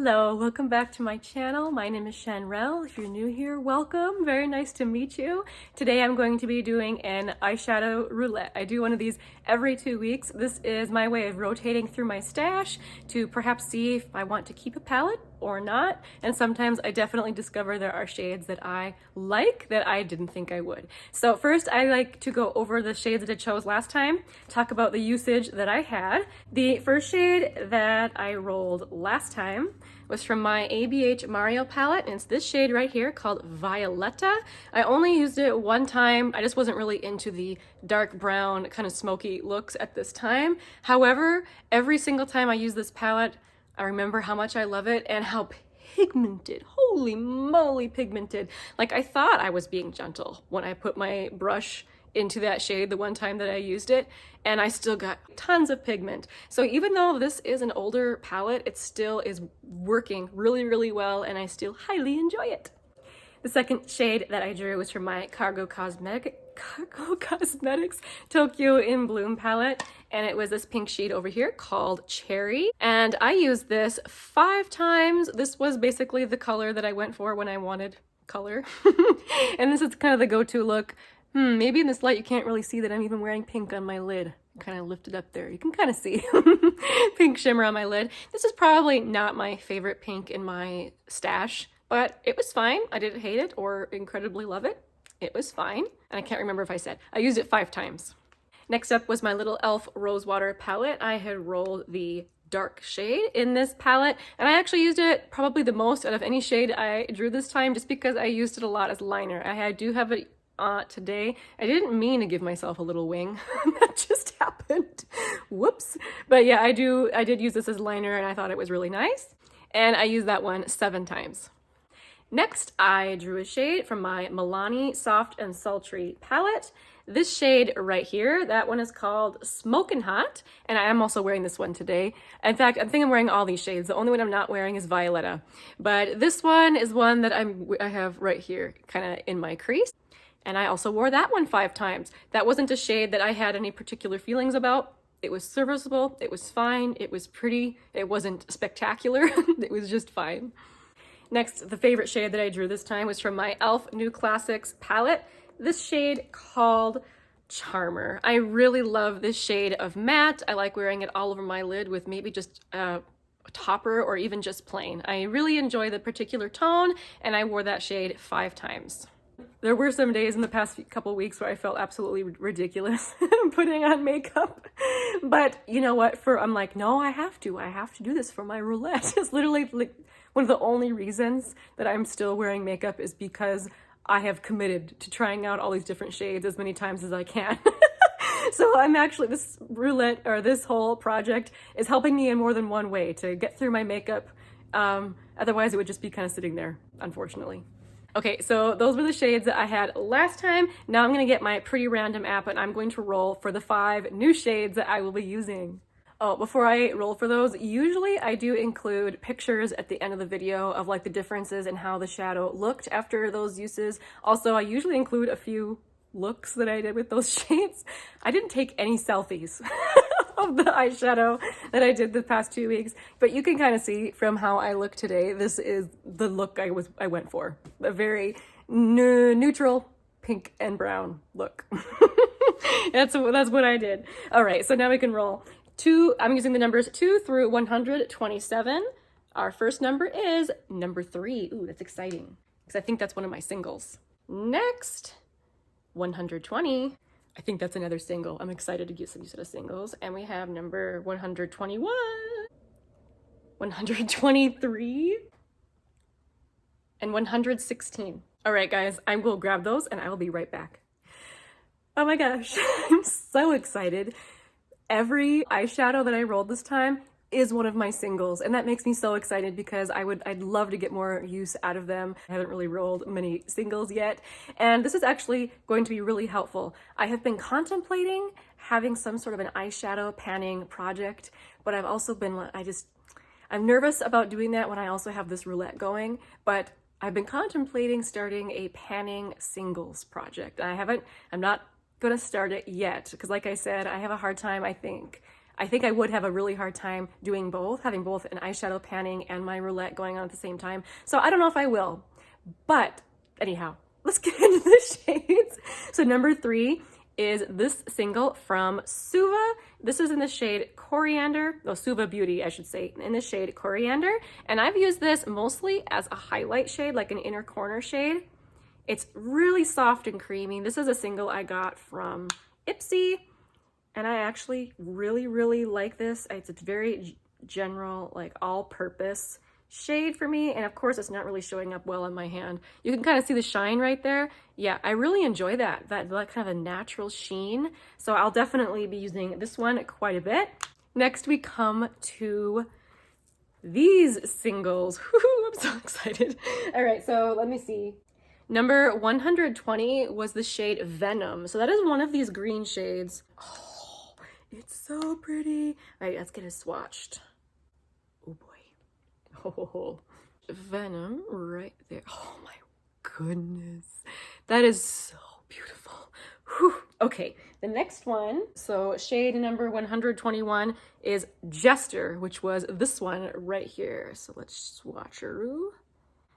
Hello, welcome back to my channel. My name is Shanrell. If you're new here, welcome. Very nice to meet you. Today I'm going to be doing an eyeshadow roulette. I do one of these every 2 weeks. This is my way of rotating through my stash to perhaps see if I want to keep a palette or not. And sometimes I definitely discover there are shades that I like that I didn't think I would. So first I like to go over the shades that I chose last time, talk about the usage that I had. The first shade that I rolled last time was from my ABH Mario palette, and it's this shade right here called Violetta. I only used it one time. I just wasn't really into the dark brown kind of smoky looks at this time. However, every single time I use this palette, I remember how much I love it and how pigmented, holy moly pigmented. Like, I thought I was being gentle when I put my brush into that shade the one time that I used it, and I still got tons of pigment. So even though this is an older palette, it still is working really, really well, and I still highly enjoy it. The second shade that I drew was from my Cargo Cosmetics Tokyo in Bloom palette, and it was this pink shade over here called Cherry, and I used this 5 times. This was basically the color that I went for when I wanted color. And this is kind of the go-to look. Maybe in this light you can't really see that I'm even wearing pink on my lid. Kind of lifted up there. You can kind of see pink shimmer on my lid. This is probably not my favorite pink in my stash, but it was fine. I didn't hate it or incredibly love it. It was fine. And I can't remember if I said. I used it 5 times. Next up was my little e.l.f. Rosewater palette. I had rolled the dark shade in this palette, and I actually used it probably the most out of any shade I drew this time, just because I used it a lot as liner. I do have it today. I didn't mean to give myself a little wing. That just happened. Whoops. But yeah, I did use this as liner, and I thought it was really nice. And I used that one 7 times. Next, I drew a shade from my Milani Soft and Sultry palette. This shade right here, that one is called Smokin' Hot, and I am also wearing this one today. In fact, I think I'm wearing all these shades. The only one I'm not wearing is Violetta. But this one is one that I have right here, kind of in my crease. And I also wore that one 5 times. That wasn't a shade that I had any particular feelings about. It was serviceable, it was fine, it was pretty, it wasn't spectacular, it was just fine. Next, the favorite shade that I drew this time was from my e.l.f. New Classics palette. This shade called Charmer. I really love this shade of matte. I like wearing it all over my lid with maybe just a topper or even just plain. I really enjoy the particular tone, and I wore that shade 5 times. There were some days in the past couple weeks where I felt absolutely ridiculous putting on makeup. But you know what? I'm like, no, I have to do this for my roulette. It's literally like one of the only reasons that I'm still wearing makeup is because I have committed to trying out all these different shades as many times as I can. So I'm actually, this roulette or this whole project is helping me in more than one way to get through my makeup. Otherwise it would just be kind of sitting there, unfortunately. Okay, so those were the shades that I had last time. Now I'm gonna get my Pretty Random app and I'm going to roll for the 5 new shades that I will be using. Oh, before I roll for those, usually I do include pictures at the end of the video of like the differences in how the shadow looked after those uses. Also, I usually include a few looks that I did with those shades. I didn't take any selfies of the eyeshadow that I did the past 2 weeks, but you can kind of see from how I look today, this is the look I went for. A very neutral pink and brown look. That's what I did. All right, so now we can roll. I'm using the numbers 2 through 127. Our first number is number 3. Ooh, that's exciting, because I think that's one of my singles. Next, 120. I think that's another single. I'm excited to get some set of singles. And we have number 121, 123, and 116. All right, guys, I will grab those and I will be right back. Oh my gosh, I'm so excited. Every eyeshadow that I rolled this time is one of my singles, and that makes me so excited because I'd love to get more use out of them. I haven't really rolled many singles yet, and this is actually going to be really helpful. I have been contemplating having some sort of an eyeshadow panning project, but I've also been, I'm nervous about doing that when I also have this roulette going, but I've been contemplating starting a panning singles project. I'm not gonna start it yet because, like I said, I have a hard time, I think, I think I would have a really hard time doing both, having both an eyeshadow panning and my roulette going on at the same time. So I don't know if I will, but anyhow, let's get into the shades. So number 3 is this single from Suva. This is in the shade Coriander, Suva Beauty, I should say, in the shade Coriander. And I've used this mostly as a highlight shade, like an inner corner shade. It's really soft and creamy. This is a single I got from Ipsy, and I actually really like this. It's a very general, like all-purpose shade for me, and of course it's not really showing up well on my hand. You can kind of see the shine right there. Yeah, I really enjoy that kind of a natural sheen. So I'll definitely be using this one quite a bit. Next we come to these singles. Woohoo, I'm so excited. All right, so let me see. Number 120 was the shade Venom. So that is one of these green shades. Oh, it's so pretty. All right, let's get it swatched. Oh boy. Oh, Venom right there. Oh my goodness. That is so beautiful. Whew. Okay, the next one, so shade number 121 is Jester, which was this one right here. So let's swatch her.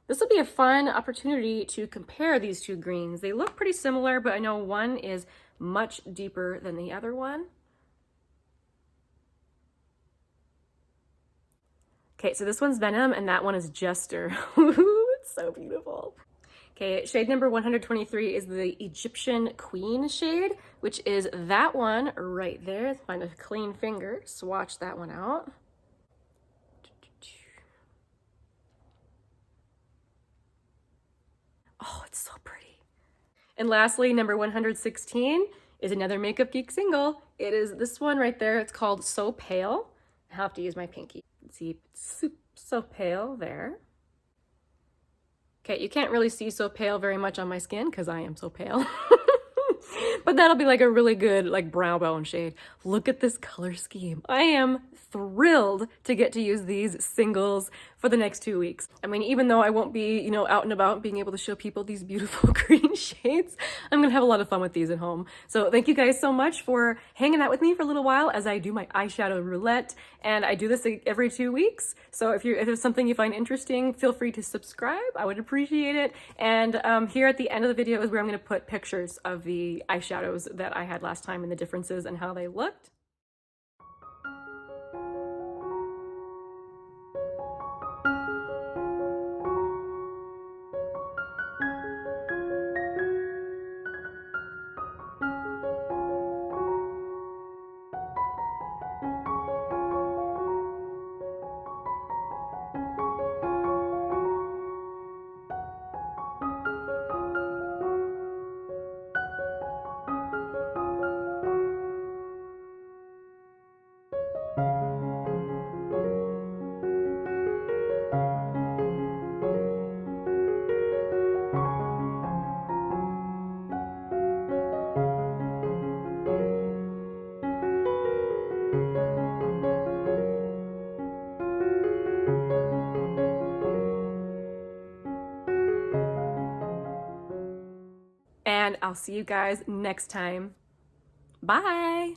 This will be a fun opportunity to compare these two greens. They look pretty similar, but I know one is much deeper than the other one. Okay, so this one's Venom and that one is Jester. It's so beautiful. Okay, shade number 123 is the Egyptian Queen shade, which is that one right there. Let's find a clean finger, swatch that one out. Oh, it's so pretty. And lastly, number 116 is another Makeup Geek single. It is this one right there. It's called So Pale. I have to use my pinky. See, it's so pale there. Okay, you can't really see So Pale very much on my skin because I am so pale. But that'll be like a really good like brow bone shade. Look at this color scheme. I am thrilled to get to use these singles for the next 2 weeks. I mean, even though I won't be, you know, out and about being able to show people these beautiful green shades, I'm gonna have a lot of fun with these at home. So thank you guys so much for hanging out with me for a little while as I do my eyeshadow roulette. And I do this every 2 weeks. So if there's something you find interesting, feel free to subscribe. I would appreciate it. And here at the end of the video is where I'm gonna put pictures of the eyeshadows that I had last time and the differences and how they looked. And I'll see you guys next time. Bye!